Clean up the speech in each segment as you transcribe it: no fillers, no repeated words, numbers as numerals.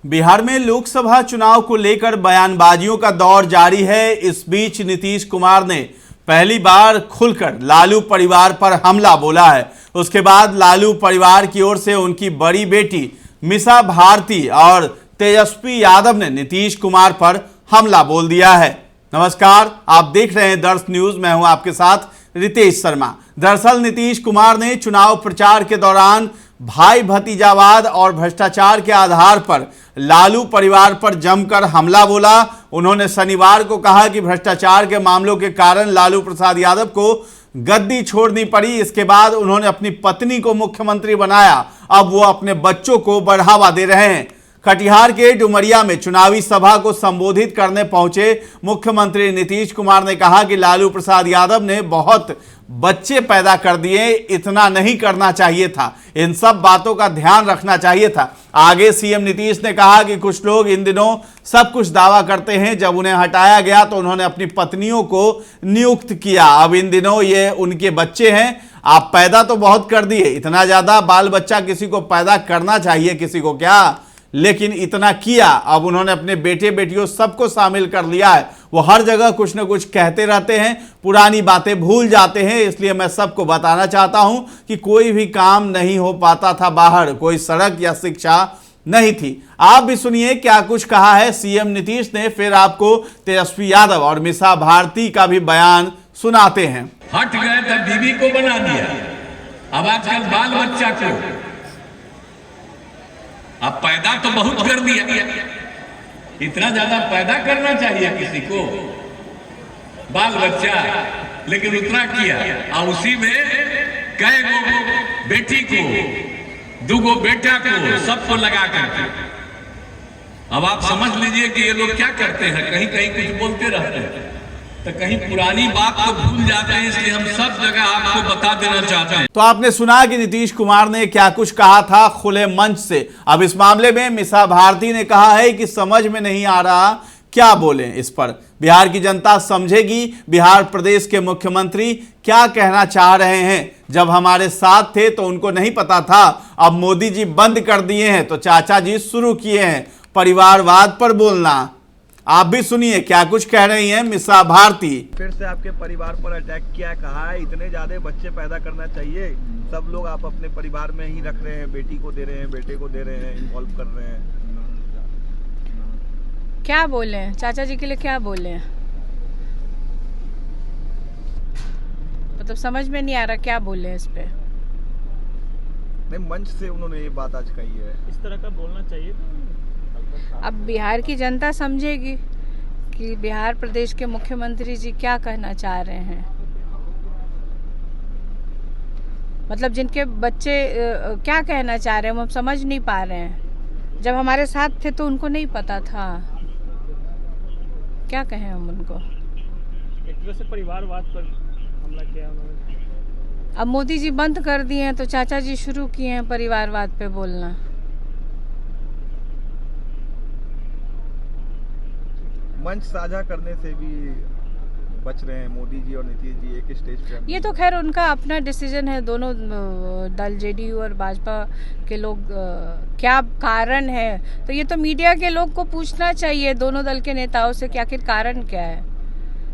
बिहार में लोकसभा चुनाव को लेकर बयानबाजियों का दौर जारी है। इस बीच नीतीश कुमार ने पहली बार खुलकर लालू परिवार पर हमला बोला है। उसके बाद लालू परिवार की ओर से उनकी बड़ी बेटी मीसा भारती और तेजस्वी यादव ने नीतीश कुमार पर हमला बोल दिया है। नमस्कार, आप देख रहे हैं दर्श न्यूज। मैं हूं आपके साथ रितेश शर्मा। दरअसल नीतीश कुमार ने चुनाव प्रचार के दौरान भाई भतीजावाद और भ्रष्टाचार के आधार पर लालू परिवार पर जमकर हमला बोला। उन्होंने शनिवार को कहा कि भ्रष्टाचार के मामलों के कारण लालू प्रसाद यादव को गद्दी छोड़नी पड़ी। इसके बाद उन्होंने अपनी पत्नी को मुख्यमंत्री बनाया। अब वो अपने बच्चों को बढ़ावा दे रहे हैं। कटिहार के डुमरिया में चुनावी सभा को संबोधित करने पहुंचे मुख्यमंत्री नीतीश कुमार ने कहा कि लालू प्रसाद यादव ने बहुत बच्चे पैदा कर दिए, इतना नहीं करना चाहिए था, इन सब बातों का ध्यान रखना चाहिए था। आगे सीएम नीतीश ने कहा कि कुछ लोग इन दिनों सब कुछ दावा करते हैं, जब उन्हें हटाया गया तो उन्होंने अपनी पत्नियों को नियुक्त किया। अब इन दिनों ये उनके बच्चे हैं। आप पैदा तो बहुत कर दिए, इतना ज्यादा बाल बच्चा किसी को पैदा करना चाहिए, किसी को क्या, लेकिन इतना किया। अब उन्होंने अपने बेटे बेटियों सबको शामिल कर लिया है। वो हर जगह कुछ न कुछ कहते रहते हैं, पुरानी बातें भूल जाते हैं। इसलिए मैं सबको बताना चाहता हूं कि कोई भी काम नहीं हो पाता था बाहर, कोई सड़क या शिक्षा नहीं थी। आप भी सुनिए क्या कुछ कहा है सीएम नीतीश ने, फिर आपको तेजस्वी यादव और मीसा भारती का भी बयान सुनाते हैं। हट गए तो बीवी को बना दिया, अब आजकल बाल बच्चा को अब पैदा तो बहुत कर दिया, इतना ज्यादा पैदा करना चाहिए किसी को बाल बच्चा, लेकिन उतना किया। और उसी में कई गो बेटी को, दूगो बेटा को, सबको लगा करके अब आप समझ लीजिए कि ये लोग क्या करते हैं। कहीं कहीं कुछ बोलते रहते हैं तो कहीं पुरानी बात को भूल जाते हैं। इसलिए हम सब जगह आपको बता देना चाहते हैं। तो आपने सुना कि नीतीश कुमार ने क्या कुछ कहा था खुले मंच से। अब इस मामले में मीसा भारती ने कहा है कि समझ में नहीं आ रहा क्या बोलें। इस पर बिहार की जनता समझेगी। बिहार प्रदेश के मुख्यमंत्री क्या कहना चाह रहे हैं। जब हमारे साथ थे तो उनको नहीं पता था, अब मोदी जी बंद कर दिए हैं तो चाचा जी शुरू किए हैं परिवारवाद पर बोलना। आप भी सुनिए क्या कुछ कह रही हैं मीसा भारती। फिर से आपके परिवार पर अटैक किया, कहा है इतने ज्यादा बच्चे पैदा करना चाहिए, सब लोग आप अपने परिवार में ही रख रहे हैं, बेटी को दे रहे हैं, बेटे को दे रहे हैं, इन्वॉल्व कर रहे हैं। क्या बोले चाचा जी के लिए, क्या बोले, मतलब समझ में नहीं आ रहा क्या बोले इस पे। नहीं, मंच से उन्होंने ये बात आज कही है, इस तरह का बोलना चाहिए। अब बिहार की जनता समझेगी कि बिहार प्रदेश के मुख्यमंत्री जी क्या कहना चाह रहे हैं। मतलब जिनके बच्चे क्या कहना चाह रहे हैं हम समझ नहीं पा रहे हैं। जब हमारे साथ थे तो उनको नहीं पता था, क्या कहें हम उनको। एक तरह से परिवारवाद पर हमला किया उन्होंने। अब मोदी जी बंद कर दिए हैं तो चाचा जी शुरू किए हैं परिवारवाद पे बोलना। मंच साझा करने से भी बच रहे हैं मोदी जी और नीतीश जी एक स्टेज पे। ये तो खैर उनका अपना डिसीजन है। दोनों दल जेडीयू और भाजपा के लोग क्या कारण है तो ये तो मीडिया के लोग को पूछना चाहिए, दोनों दल के नेताओं से कि आखिर कारण क्या है।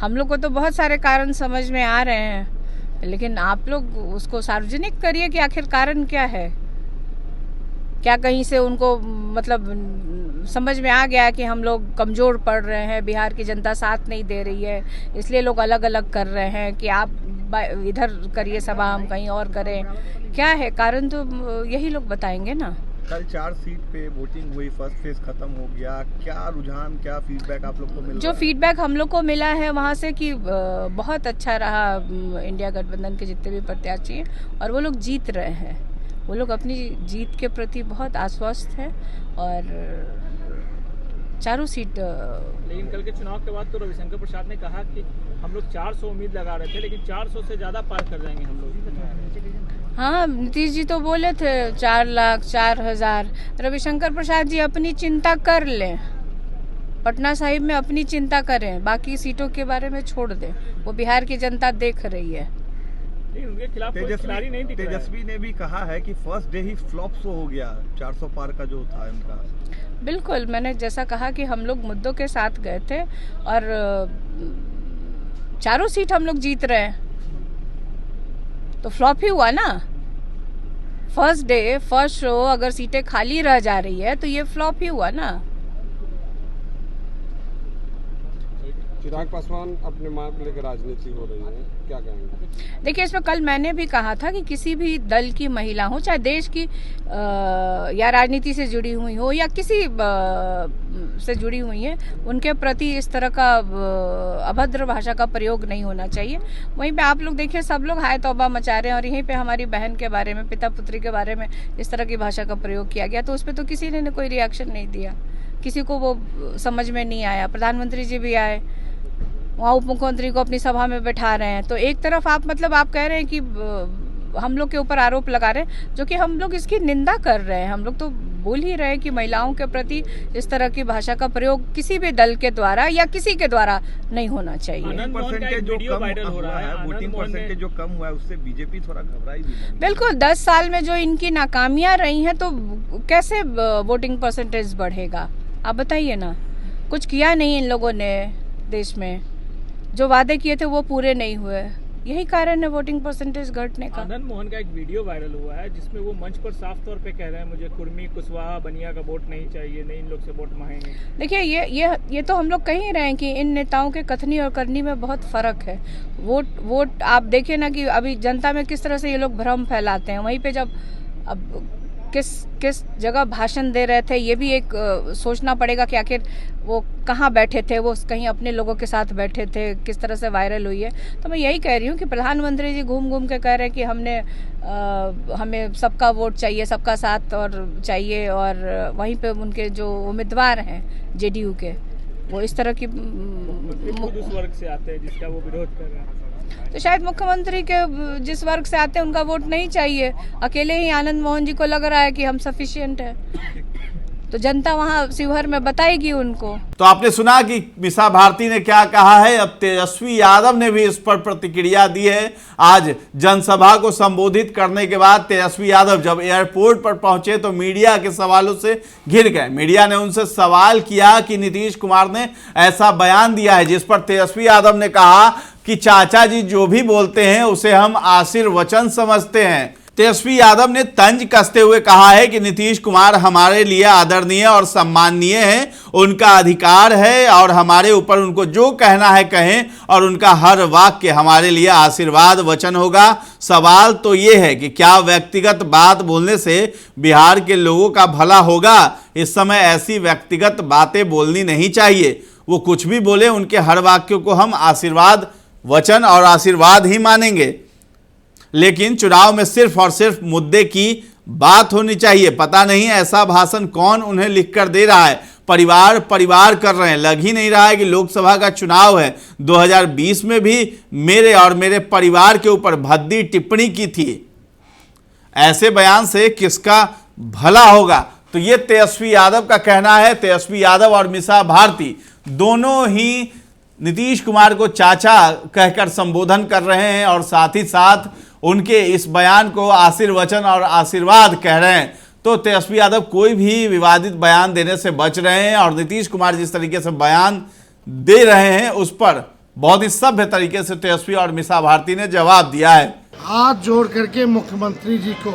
हम लोग को तो बहुत सारे कारण समझ में आ रहे हैं, लेकिन आप लोग उसको सार्वजनिक करिए कि आखिर कारण क्या है। क्या कहीं से उनको मतलब समझ में आ गया कि हम लोग कमज़ोर पड़ रहे हैं, बिहार की जनता साथ नहीं दे रही है, इसलिए लोग अलग अलग कर रहे हैं कि आप इधर करिए सभा, हम कहीं और करें। क्या है कारण, तो यही लोग बताएंगे ना। कल 4 सीट पे वोटिंग हुई, फर्स्ट फेज खत्म हो गया, क्या रुझान, क्या फीडबैक आप लोग को मिला? जो फीडबैक हम लोग को मिला है वहाँ से कि बहुत अच्छा रहा। इंडिया गठबंधन के जितने भी प्रत्याशी हैं और वो लोग जीत रहे हैं, वो लोग अपनी जीत के प्रति बहुत आश्वस्त हैं और चारों सीट। लेकिन कल के चुनाव के बाद तो रविशंकर प्रसाद ने कहा कि हम लोग 400 उम्मीद लगा रहे थे, लेकिन 400 से ज़्यादा पार कर जाएंगे हम लोग। हाँ, नीतीश जी तो बोले थे 4 लाख 4,000। रविशंकर प्रसाद जी अपनी चिंता कर लें, पटना साहिब में अपनी चिंता करें, बाकी सीटों के बारे में छोड़ दें। वो बिहार की जनता देख रही है। लेकिन उनके खिलाफ कोई खिलाड़ी नहीं दिख रहा है। तेजस्वी ने भी कहा है कि फर्स्ट डे ही फ्लॉप शो हो गया 400 पार का जो था उनका। बिल्कुल, मैंने जैसा कहा कि हम लोग मुद्दों के साथ गए थे और चारों सीट हम लोग जीत रहे हैं, तो फ्लॉप ही हुआ ना। फर्स्ट डे फर्स्ट शो अगर सीटें खाली रह जा रही है तो ये फ्लॉप ही हुआ ना। चिराग पासवान अपने मार्ग को लेकर राजनीति हो रही है, क्या कहेंगे? देखिए, इसमें कल मैंने भी कहा था कि किसी भी दल की महिला हो, चाहे देश की या राजनीति से जुड़ी हुई हो या किसी से जुड़ी हुई है, उनके प्रति इस तरह का अभद्र भाषा का प्रयोग नहीं होना चाहिए। वहीं पे आप लोग देखिए, सब लोग हाय तौबा मचा रहे हैं और यहीं पे हमारी बहन के बारे में, पिता पुत्री के बारे में इस तरह की भाषा का प्रयोग किया गया, तो उस पर तो किसी ने कोई रिएक्शन नहीं दिया, किसी को वो समझ में नहीं आया। प्रधानमंत्री जी भी आए, वहाँ उप मुख्यमंत्री को अपनी सभा में बैठा रहे हैं, तो एक तरफ आप कह रहे हैं कि हम लोग के ऊपर आरोप लगा रहे हैं, जो कि हम लोग इसकी निंदा कर रहे हैं। हम लोग तो बोल ही रहे हैं कि महिलाओं के प्रति इस तरह की भाषा का प्रयोग किसी भी दल के द्वारा या किसी के द्वारा नहीं होना चाहिए। आनंद मोहन का एक वीडियो वायरल हो रहा है, वोटिंग परसेंटेज जो कम हुआ है उससे बीजेपी थोड़ा घबराई भी नहीं। बिल्कुल, 10 साल में जो इनकी नाकामियां रही हैं, तो कैसे वोटिंग परसेंटेज बढ़ेगा? आप बताइए ना। कुछ किया नहीं इन लोगों ने देश में, जो वादे किए थे वो पूरे नहीं हुए, यही कारण है वोटिंग परसेंटेज घटने का। आनंद मोहन का एक वीडियो वायरल हुआ है जिसमें वो मंच पर साफ तौर पे कह रहे हैं मुझे कुर्मी, कुशवाहा, बनिया का वोट नहीं चाहिए, नहीं इन लोग से वोट मांगेंगे। देखिए, ये तो हम लोग कह ही रहे हैं कि इन नेताओं के कथनी और करनी में बहुत फर्क है। वोट आप देखिए ना कि अभी जनता में किस तरह से ये लोग भ्रम फैलाते हैं, वहीं पे जब अब किस जगह भाषण दे रहे थे, ये भी एक सोचना पड़ेगा कि आखिर वो कहाँ बैठे थे, वो कहीं अपने लोगों के साथ बैठे थे, किस तरह से वायरल हुई है। तो मैं यही कह रही हूँ कि प्रधानमंत्री जी घूम घूम के कह रहे हैं कि हमें सबका वोट चाहिए, सबका साथ और चाहिए, और वहीं पे उनके जो उम्मीदवार हैं जेडीयू के, वो इस तरह की खुद उस वर्ग से आते हैं जिसका वो विरोध कर रहे हैं। तो शायद मुख्यमंत्री के जिस वर्ग से आते हैं उनका वोट नहीं चाहिए। अकेले ही आनंद मोहन जी को लग रहा है कि हम सफिशिएंट है, तो जनता वहां शिवहर में बताएगी उनको। तो आपने सुना कि मीसा भारती ने क्या कहा है। अब तेजस्वी यादव ने भी इस पर प्रतिक्रिया दी है। आज जनसभा को संबोधित करने के बाद तेजस्वी यादव जब एयरपोर्ट पर पहुंचे तो मीडिया के सवालों से घिर गए। मीडिया ने उनसे सवाल किया कि नीतीश कुमार ने ऐसा बयान दिया है, जिस पर तेजस्वी यादव ने कहा कि चाचा जी जो भी बोलते हैं उसे हम आशीर्वचन समझते हैं। तेजस्वी यादव ने तंज कसते हुए कहा है कि नीतीश कुमार हमारे लिए आदरणीय और सम्माननीय हैं, उनका अधिकार है और हमारे ऊपर उनको जो कहना है कहें, और उनका हर वाक्य हमारे लिए आशीर्वाद वचन होगा। सवाल तो ये है कि क्या व्यक्तिगत बात बोलने से बिहार के लोगों का भला होगा? इस समय ऐसी व्यक्तिगत बातें बोलनी नहीं चाहिए। वो कुछ भी बोले, उनके हर वाक्यों को हम आशीर्वाद वचन और आशीर्वाद ही मानेंगे, लेकिन चुनाव में सिर्फ और सिर्फ मुद्दे की बात होनी चाहिए। पता नहीं ऐसा भाषण कौन उन्हें लिखकर दे रहा है। परिवार परिवार कर रहे हैं। लग ही नहीं रहा है कि लोकसभा का चुनाव है। 2020 में भी मेरे और मेरे परिवार के ऊपर भद्दी टिप्पणी की थी। ऐसे बयान से किसका भला होगा? तो ये तेजस्वी यादव का कहना है। तेजस्वी यादव और मीसा भारती दोनों ही नीतीश कुमार को चाचा कहकर संबोधन कर रहे हैं और साथ ही साथ उनके इस बयान को आशीर्वचन और आशीर्वाद कह रहे हैं। तो तेजस्वी यादव कोई भी विवादित बयान देने से बच रहे हैं और नीतीश कुमार जिस तरीके से बयान दे रहे हैं उस पर बहुत ही सभ्य तरीके से तेजस्वी और मीसा भारती ने जवाब दिया है। हाथ जोड़ करके मुख्यमंत्री जी को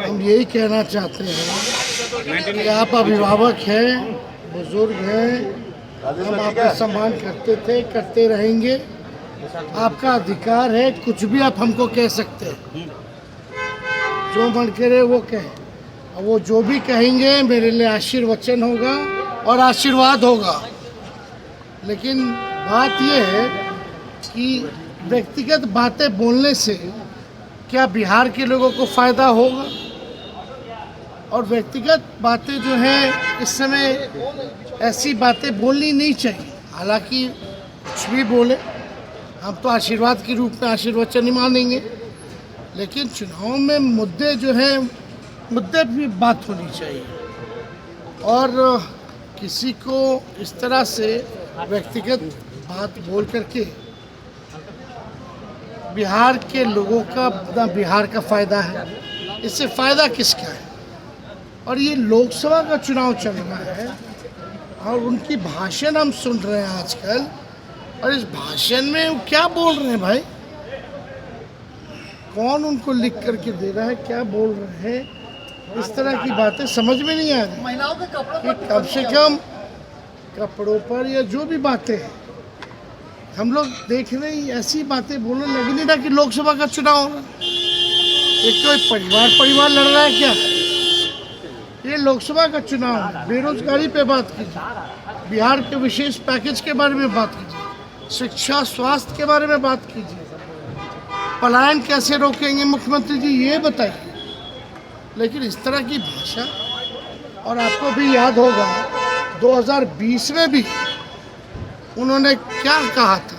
हम यही कहना चाहते हैं कि आप अभिभावक हैं, बुजुर्ग हैं, हम आपका सम्मान करते थे, करते रहेंगे। आपका अधिकार है, कुछ भी आप हमको कह सकते हैं, जो मन करे वो कहें। और वो जो भी कहेंगे मेरे लिए आशीर्वचन होगा और आशीर्वाद होगा। लेकिन बात यह है कि व्यक्तिगत बातें बोलने से क्या बिहार के लोगों को फ़ायदा होगा? और व्यक्तिगत बातें जो हैं इस समय ऐसी बातें बोलनी नहीं चाहिए। हालांकि कुछ भी बोले, हम तो आशीर्वाद के रूप में आशीर्वचन ही मानेंगे, लेकिन चुनाव में मुद्दे जो हैं, मुद्दे भी बात होनी चाहिए। और किसी को इस तरह से व्यक्तिगत बात बोल करके बिहार के लोगों का अपना बिहार का फ़ायदा है, इससे फ़ायदा किसका है? और ये लोकसभा का चुनाव चल रहा है और उनकी भाषण हम सुन रहे हैं आजकल, और इस भाषण में वो क्या बोल रहे हैं भाई? कौन उनको लिख करके दे रहा है, क्या बोल रहे हैं? इस तरह की बातें समझ में नहीं आ रही कि कम से कम कपड़ों पर या जो भी बातें हैं हम लोग देख रहे हैं, ऐसी बातें बोलने लगी नहीं ना कि लोकसभा का चुनाव हो रहा है। ये कोई परिवार लड़ रहा है क्या? ये लोकसभा का चुनाव है। बेरोजगारी पे बात कीजिए, बिहार के विशेष पैकेज के बारे में बात कीजिए, शिक्षा स्वास्थ्य के बारे में बात कीजिए, पलायन कैसे रोकेंगे मुख्यमंत्री जी ये बताइए। लेकिन इस तरह की भाषा, और आपको भी याद होगा 2020 में भी उन्होंने क्या कहा था,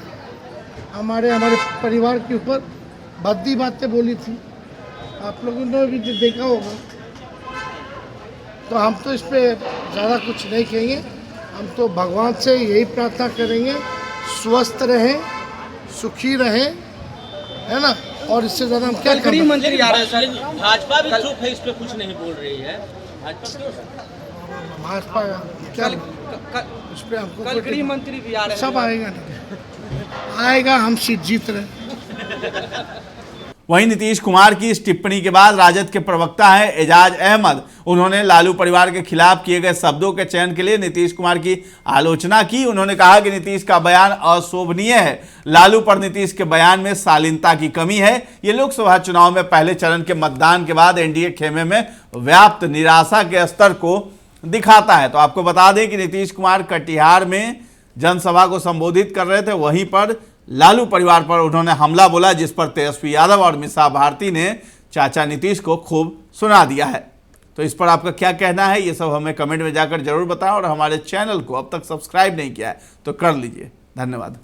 हमारे परिवार के ऊपर भद्दी बातें बोली थी, आप लोगों ने भी देखा होगा। तो हम तो इस पर ज़्यादा कुछ नहीं कहेंगे, हम तो भगवान से यही प्रार्थना करेंगे स्वस्थ रहें, सुखी रहें, है ना। और इससे ज़्यादा हम क्या गृह मंत्री आ रहे हैं सर, भाजपा भी चुप है, इस पर कुछ नहीं बोल रही है। भाजपा क्या इस पर हमको कल गृह मंत्री भी आ रहे हैं, सब आएगा, हम सीट जीत रहे। वहीं नीतीश कुमार की इस टिप्पणी के बाद राजद के प्रवक्ता हैं एजाज अहमद, उन्होंने लालू परिवार के खिलाफ किए गए शब्दों के चयन के लिए नीतीश कुमार की आलोचना की। उन्होंने कहा कि नीतीश का बयान अशोभनीय है, लालू पर नीतीश के बयान में शालीनता की कमी है। ये लोकसभा चुनाव में पहले चरण के मतदान के बाद एनडीए खेमे में व्याप्त निराशा के स्तर को दिखाता है। तो आपको बता दें कि नीतीश कुमार कटिहार में जनसभा को संबोधित कर रहे थे, वहीं पर लालू परिवार पर उन्होंने हमला बोला, जिस पर तेजस्वी यादव और मीसा भारती ने चाचा नीतीश को खूब सुना दिया है। तो इस पर आपका क्या कहना है, ये सब हमें कमेंट में जाकर जरूर बताएं, और हमारे चैनल को अब तक सब्सक्राइब नहीं किया है तो कर लीजिए। धन्यवाद।